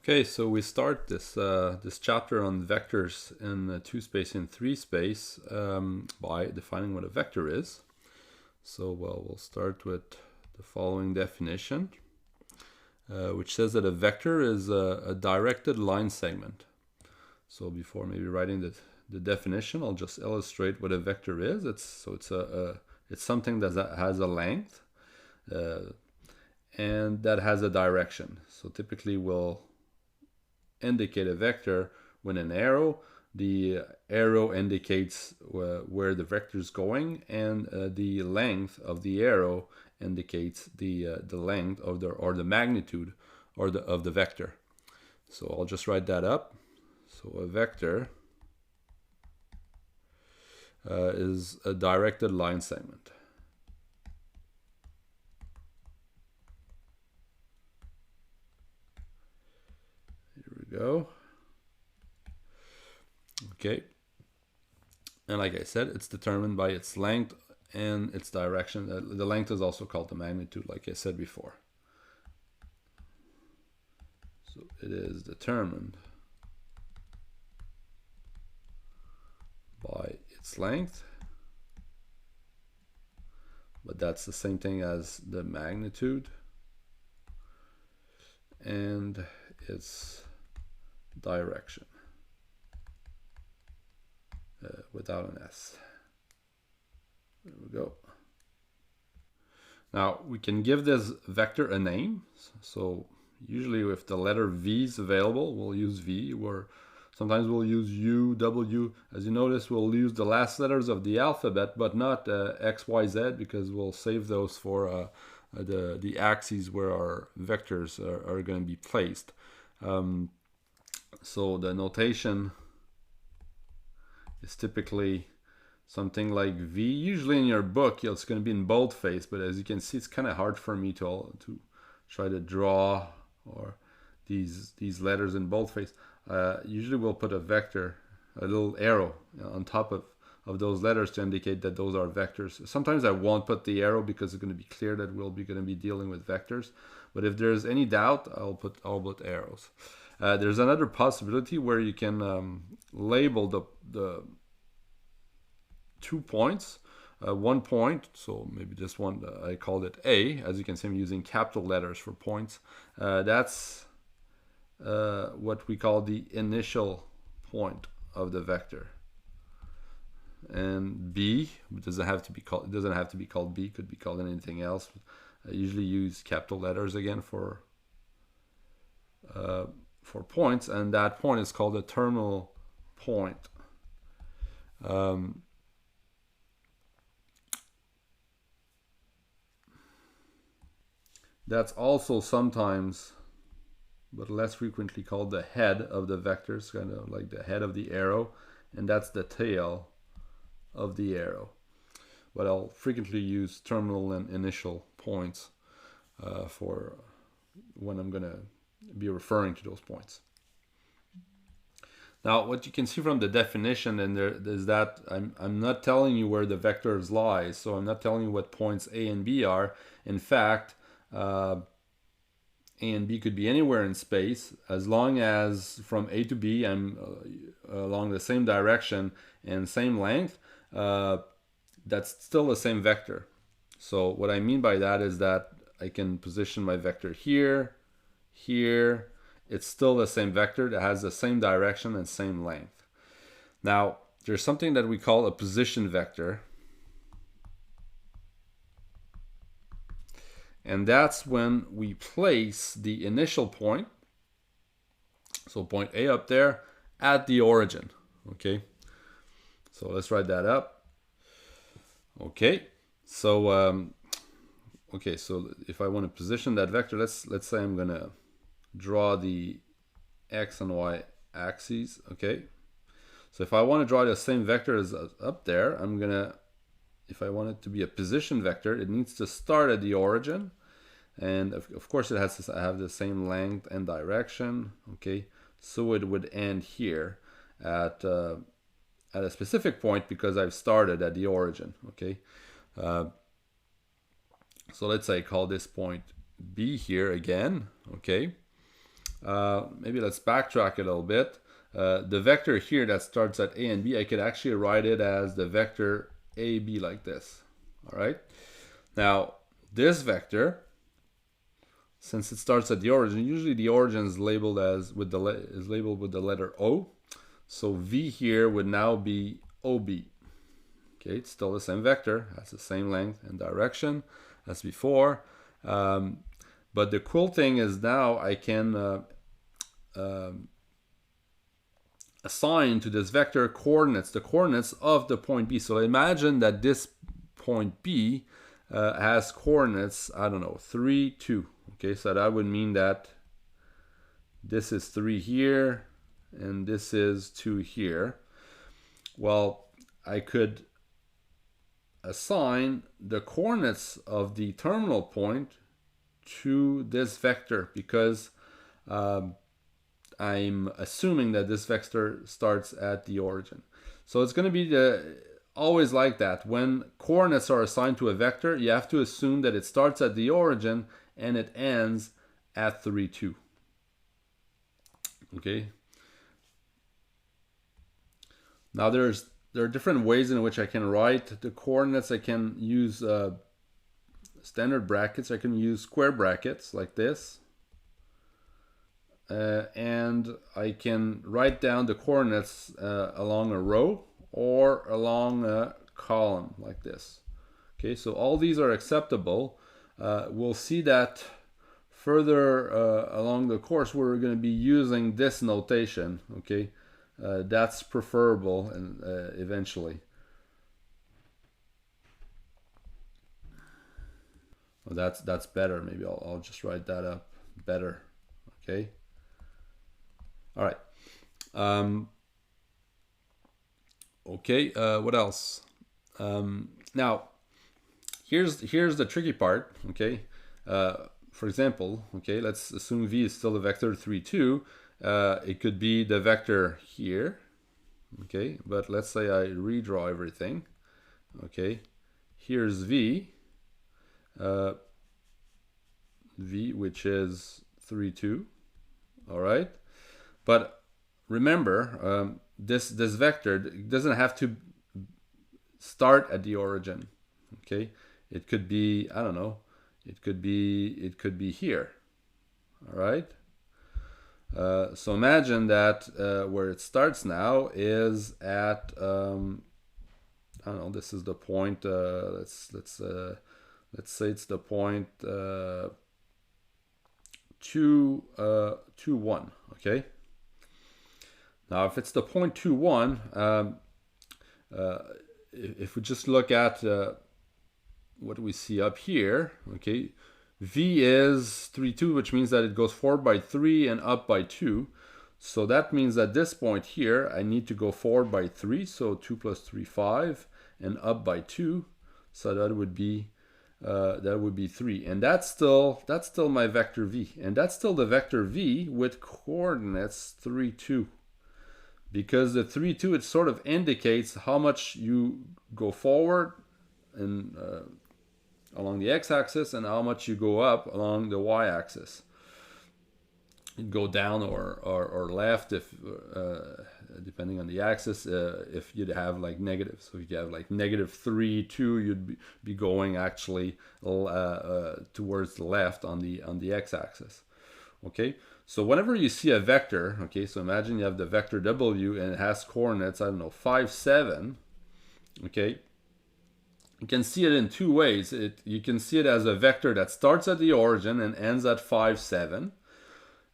Okay, so we start this chapter on vectors in 2-space and 3-space by defining what a vector is. So we'll start with the following definition, which says that a vector is a directed line segment. So before maybe writing the definition, I'll just illustrate what a vector is. It's something that has a length and that has a direction. So typically we'll indicate a vector with an arrow. The arrow indicates where the vector is going, and the length of the arrow indicates the length of the magnitude of the vector. So I'll just write that up. So a vector is a directed line segment. Go. Okay, and like I said, it's determined by its length and its direction. The length is also called the magnitude, like I said before. So it is determined by its length, but that's the same thing as the magnitude and its direction without an S. There we go. Now we can give this vector a name. So usually if the letter V is available, we'll use V, or sometimes we'll use U, W. As you notice, we'll use the last letters of the alphabet, but not X, Y, Z, because we'll save those for the axes where our vectors are going to be placed. So the notation is typically something like V. Usually in your book, it's going to be in boldface, but as you can see, it's kind of hard for me to try to draw or these letters in boldface. Usually we'll put a vector, a little arrow on top of those letters to indicate that those are vectors. Sometimes I won't put the arrow because it's going to be clear that we'll be going to be dealing with vectors. But if there's any doubt, I'll put arrows. There's another possibility where you can label the 2 points. 1 point, so maybe this one, I called it A. As you can see, I'm using capital letters for points. That's what we call the initial point of the vector. And B doesn't have to be called. It doesn't have to be called B. Could be called anything else. I usually use capital letters again for points, and that point is called a terminal point. That's also sometimes, but less frequently, called the head of the vectors, kind of like the head of the arrow, and that's the tail of the arrow. But I'll frequently use terminal and initial points for when I'm going to be referring to those points. Now, what you can see from the definition and there is that I'm not telling you where the vectors lie. So I'm not telling you what points A and B are. In fact, A and B could be anywhere in space, as long as from A to B I'm along the same direction and same length. That's still the same vector. So what I mean by that is that I can position my vector here, here. It's still the same vector that has the same direction and same length. Now, there's something that we call a position vector. And that's when we place the initial point, so point A up there, at the origin. Okay, so let's write that up. Okay, so so if I want to position that vector, let's say I'm gonna draw the X and Y axes. Okay, so if I want to draw the same vector as up there, if I want it to be a position vector, it needs to start at the origin, and of course it has to have the same length and direction. Okay, so it would end here at a specific point because I've started at the origin. Okay, so let's say I call this point B here again. Okay, maybe let's backtrack a little bit. The vector here that starts at A and B, I could actually write it as the vector AB like this. All right. Now, this vector, since it starts at the origin, usually the origin is labeled with the letter O. So V here would now be OB. Okay, it's still the same vector, has the same length and direction as before. But the cool thing is now I can assign to this vector coordinates, the coordinates of the point B. So imagine that this point B has coordinates, I don't know, 3, 2. Okay, so that would mean that this is 3 here and this is 2 here. Well, I could assign the coordinates of the terminal point to this vector because I'm assuming that this vector starts at the origin. So it's going to be always like that. When coordinates are assigned to a vector, you have to assume that it starts at the origin and it ends at 3, 2. Okay. Now there are different ways in which I can write the coordinates. I can use standard brackets. I can use square brackets like this. And I can write down the coordinates along a row or along a column like this. Okay, so all these are acceptable. We'll see that further along the course we're going to be using this notation. Okay, that's preferable and eventually. Well, that's better. Maybe I'll just write that up better. Okay. All right. Okay. What else? Now, here's the tricky part. Okay. For example, okay, let's assume V is still a vector 3, 2. It could be the vector here. Okay, but let's say I redraw everything. Okay, here's V. V, which is 3, 2. All right. But remember, this vector doesn't have to start at the origin. Okay, it could be, I don't know, it could be here. All right. So imagine that where it starts now is at I don't know. This is the point. Let's say it's the point 2, 2, 1. Okay. Now, if it's the point 2, 1, if we just look at what we see up here, okay, V is 3, 2, which means that it goes forward by 3 and up by 2. So that means that this point here, I need to go forward by 3. So 2 plus 3, 5, and up by 2. So that would be 3. And that's still my vector V. And that's still the vector V with coordinates 3, 2. Because the 3, 2, it sort of indicates how much you go forward and along the x-axis and how much you go up along the y-axis. You go down or left if depending on the axis if you'd have like negative. So if you have like negative 3, 2, you'd be going actually towards the left on the x-axis. Okay, so whenever you see a vector, okay, so imagine you have the vector W and it has coordinates, I don't know, 5, 7. Okay, you can see it in two ways. You can see it as a vector that starts at the origin and ends at 5, 7.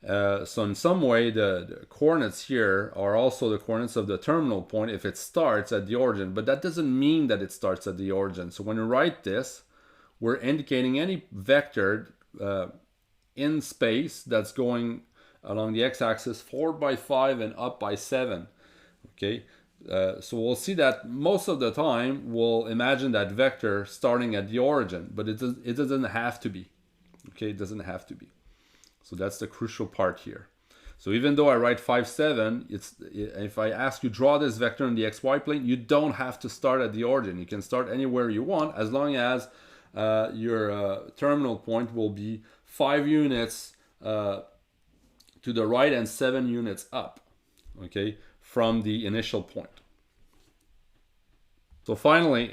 So in some way, the coordinates here are also the coordinates of the terminal point if it starts at the origin, but that doesn't mean that it starts at the origin. So when you write this, we're indicating any vector in space that's going along the x-axis forward by 5 and up by 7. Okay, so we'll see that most of the time we'll imagine that vector starting at the origin, but it doesn't have to be. Okay, it doesn't have to be. So that's the crucial part here. So even though I write 5, 7, if I ask you draw this vector in the xy plane, you don't have to start at the origin. You can start anywhere you want as long as your terminal point will be 5 units to the right and 7 units up, okay, from the initial point. So finally,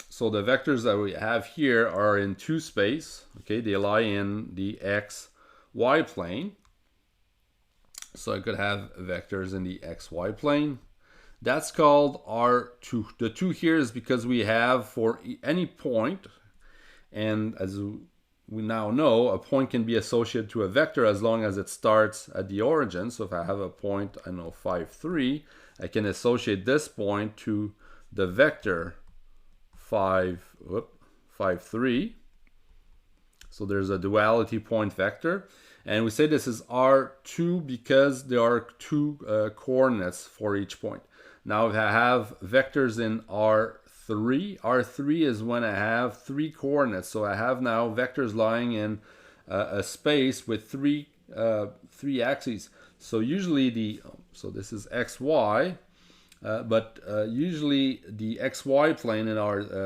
so the vectors that we have here are in 2 space, okay, they lie in the x, y plane. So I could have vectors in the xy plane. That's called R2. The 2 here is because we have for any point, and as we now know, a point can be associated to a vector as long as it starts at the origin. So if I have a point, I know 5, 3, I can associate this point to the vector 5, 3. So there's a duality point vector. And we say this is R2 because there are 2 coordinates for each point. Now if I have vectors in R3 is when I have 3 coordinates. So I have now vectors lying in a space with 3 axes. So usually so this is xy, but usually the xy plane in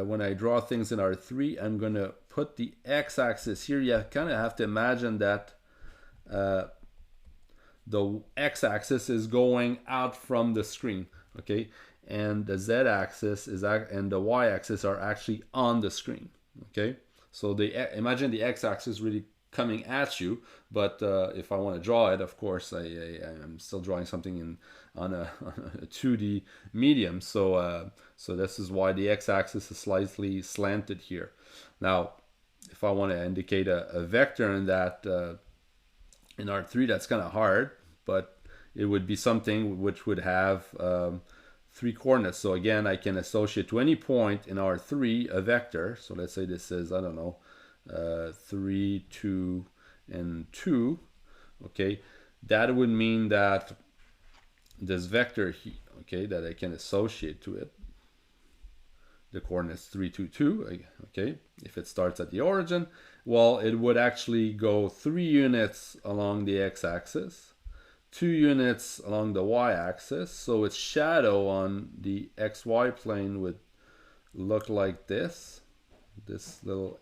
when I draw things in R3, I'm going to put the x-axis here. You kind of have to imagine that the x-axis is going out from the screen, okay, and the z-axis and the y-axis are actually on the screen, okay. So imagine the x-axis really coming at you, but if I want to draw it, of course, I'm still drawing something on a 2D medium. So this is why the x-axis is slightly slanted here. Now, if I want to indicate a vector in that in R3, that's kind of hard, but it would be something which would have 3 coordinates. So again, I can associate to any point in R3 a vector. So let's say this is, I don't know, 3, 2, and 2. Okay, that would mean that this vector here, okay, that I can associate to it, the coordinates 3, 2, 2, okay, if it starts at the origin, well, it would actually go 3 units along the x-axis, 2 units along the y-axis. So its shadow on the xy plane would look like this little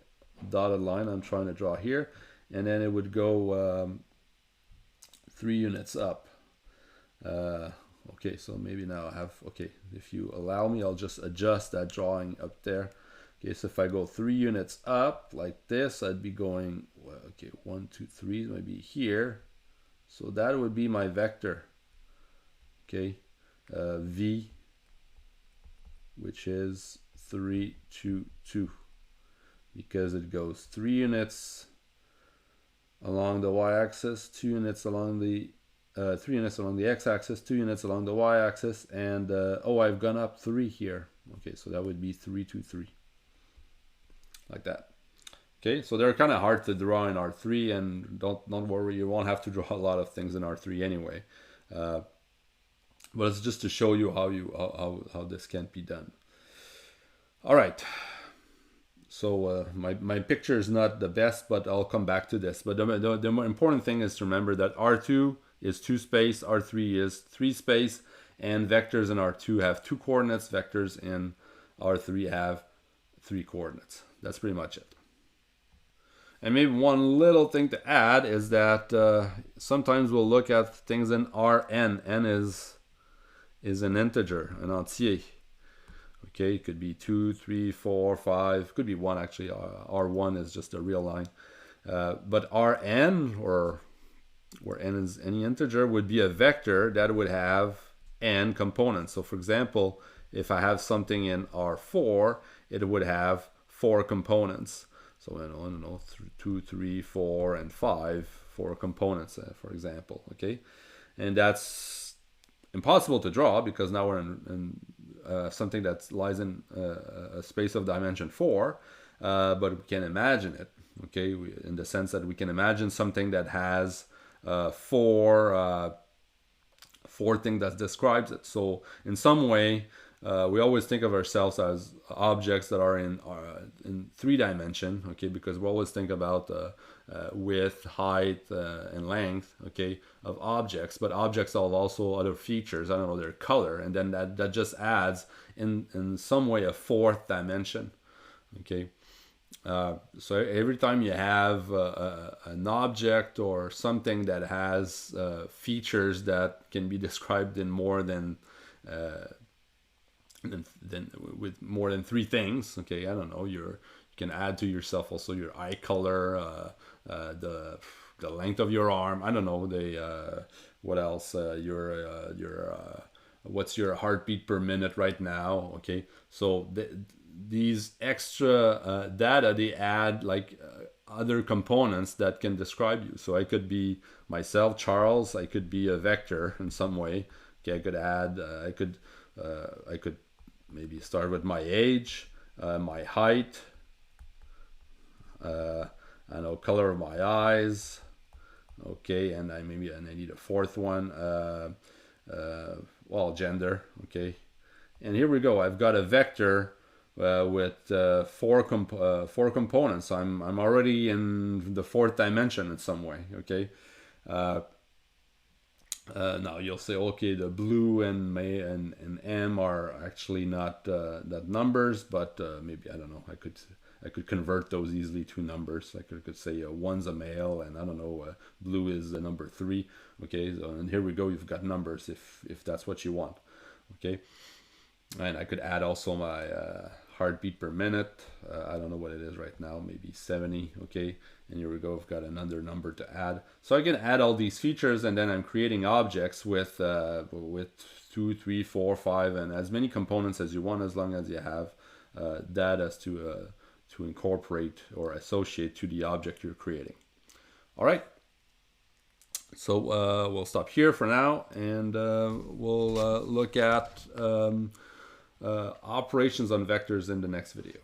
dotted line I'm trying to draw here, and then it would go 3 units up. Okay, so maybe now I have, okay, if you allow me, I'll just adjust that drawing up there. Okay, so if I go 3 units up like this, I'd be going, well, okay, 1, 2, 3, maybe here. So that would be my vector, okay, v, which is 3, 2, 2, because it goes 3 units along the y-axis, 2 units along the 3 units along the x-axis, 2 units along the y-axis, and oh, I've gone up 3 here. Okay, so that would be 3, 2, 3, like that. Okay, so they're kind of hard to draw in R3, and don't worry, you won't have to draw a lot of things in R3 anyway. But it's just to show you how this can be done. All right. So my picture is not the best, but I'll come back to this. But the more important thing is to remember that R2 is 2 space, R3 is 3 space, and vectors in R2 have 2 coordinates, vectors in R3 have 3 coordinates. That's pretty much it. And maybe one little thing to add is that sometimes we'll look at things in Rn. N is an integer, an entier. Okay, it could be 2, 3, 4, 5, could be 1 actually. R1 is just a real line. But Rn, or where n is any integer, would be a vector that would have n components. So for example, if I have something in R4, it would have 4 components. So I don't know, 2, 3, 4, and 5, 4 components, for example. Okay, and that's impossible to draw because now we're in something that lies in a space of dimension 4, but we can imagine it. Okay, in the sense that we can imagine something that has 4 things that describes it. So in some way, we always think of ourselves as objects that are in 3 dimension, okay, because we always think about width, height, and length, okay, of objects, but objects have also other features, I don't know, their color, and then that just adds in some way a 4th dimension, okay. So every time you have an object or something that has features that can be described in more than with more than three things. Okay, I don't know. You can add to yourself also your eye color, the length of your arm. I don't know the what else. Your what's your heartbeat per minute right now? Okay, so these extra data they add like other components that can describe you. So I could be myself, Charles. I could be a vector in some way. Okay, I could add. I could maybe start with my age, my height, I know color of my eyes. Okay, and I need a fourth one. Well, gender. Okay, and here we go. I've got a vector with four components. I'm already in the fourth dimension in some way. Okay. Uh, now you'll say, okay, the blue and M are actually not that numbers, but maybe I don't know. I could convert those easily to numbers. I could say one's a male, and I don't know, blue is the number 3. Okay, so, and here we go. You've got numbers if that's what you want. Okay, and I could add also my heartbeat per minute. I don't know what it is right now, maybe 70. Okay, and here we go. I've got another number to add, so I can add all these features, and then I'm creating objects with 2, 3, 4, 5, and as many components as you want, as long as you have data to incorporate or associate to the object you're creating. All right. So we'll stop here for now, and we'll look at operations on vectors in the next video.